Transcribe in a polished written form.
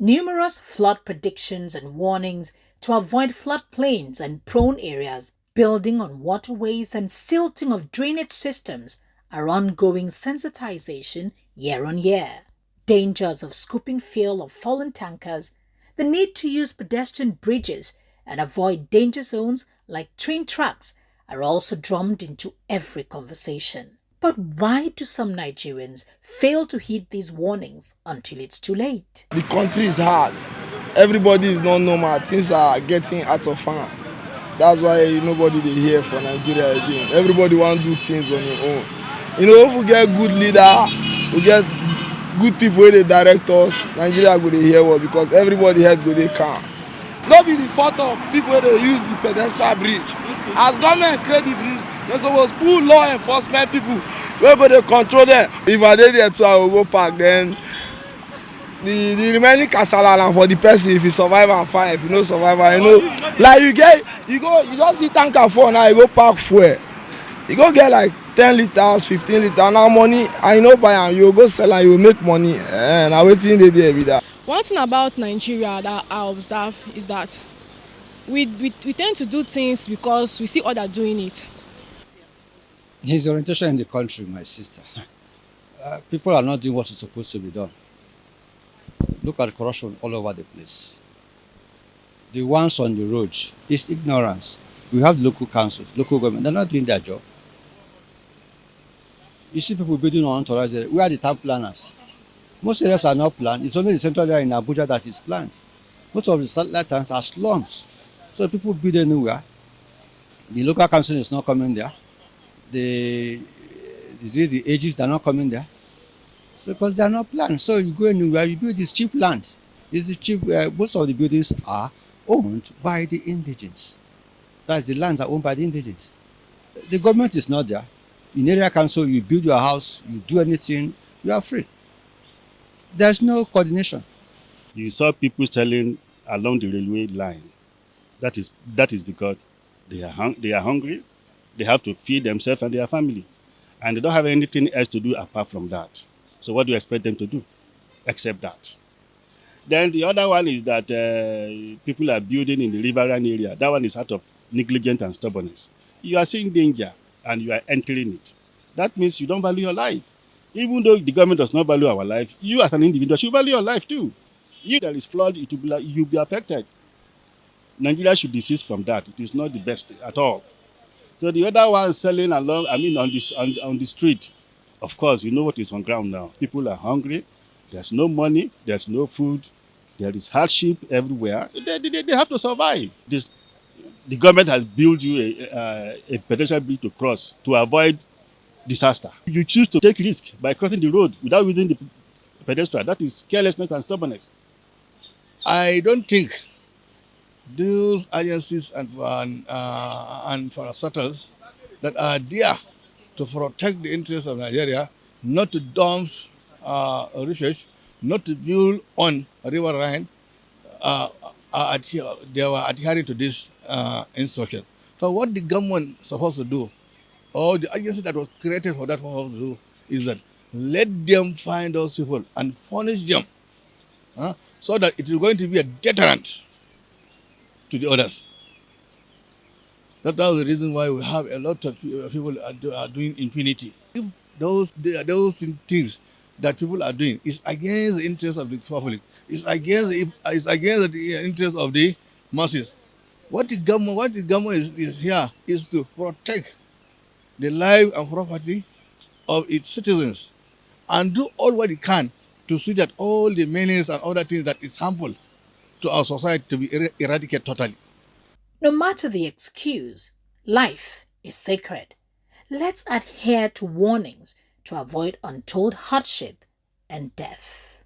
Numerous flood predictions and warnings to avoid floodplains and prone areas, building on waterways and silting of drainage systems are ongoing sensitization year on year. Dangers of scooping fuel of fallen tankers, the need to use pedestrian bridges and avoid danger zones like train tracks are also drummed into every conversation. But why do some Nigerians fail to heed these warnings until it's too late? The country is hard. Everybody is not normal. Things are getting out of hand. That's why nobody dey hear for Nigeria again. Everybody want do things on their own. If we get good leader, we get good people wey dey direct us, Nigeria go dey hear well because everybody head go dey calm. No be the fault of people wey dey use the pedestrian bridge. As government create the bridge, they suppose put law enforcement people wey go dey control them. If I dey there too, I go go park. Then the remaining kasala na for the person. If he survive am fine, if he no survive am, like you just see tanker fall now, you go park fuel, you go get like 10 litres 15 litres na money, and you no buy am, you go sell am, you go make money. Na wetin dey there be that. One thing about Nigeria that I observe is that we tend to do things because we see others doing it. His orientation in the country, my sister. People are not doing what is supposed to be done. Look at corruption all over the place. The ones on the roads, it's ignorance. We have local councils, local government, they're not doing their job. You see people building unauthorized areas. We are the town planners. Most areas are not planned. It's only the central area in Abuja that is planned. Most of the satellite towns are slums. So people build anywhere. The local council is not coming there. The agents are not coming there. So because they are not planned. So you go anywhere, you build this cheap land. It's the cheap. Most of the buildings are owned by the indigents. That's the lands are owned by the indigents. The government is not there. In area council, you build your house, you do anything, you are free. There's no coordination. You saw people selling along the railway line. That is because they are hungry. They have to feed themselves and their family, and they don't have anything else to do apart from that. So what do you expect them to do, except that? Then the other one is that people are building in the riverine area. That one is out of negligence and stubbornness. You are seeing danger and you are entering it. That means you don't value your life. Even though the government does not value our life, you as an individual should value your life too. If there is flood, you'll be affected. Nigeria should desist from that. It is not the best at all. So the other one selling along, on the street. Of course, we know what is on ground now. People are hungry. There's no money. There's no food. There is hardship everywhere. They have to survive. The government has built you a pedestrian bridge to cross to avoid disaster. You choose to take risk by crossing the road without using the pedestrian. That is carelessness and stubbornness. I don't think those agencies and parastatals that are there to protect the interests of Nigeria, not to dump research, not to build on a river line, they were adhering to this instruction. So what the government is supposed to do, or the agency that was created for that purpose to do, is that let them find those people and punish them, so that it is going to be a deterrent to the others. That's the reason why we have a lot of people are doing impunity. If those things that people are doing is against the interests of the public, it's against the interests of the masses. What the government is here is to protect the life and property of its citizens and do all what it can to see that all the menace and other things that is harmful to our society to be eradicated totally. No matter the excuse, life is sacred. Let's adhere to warnings to avoid untold hardship and death.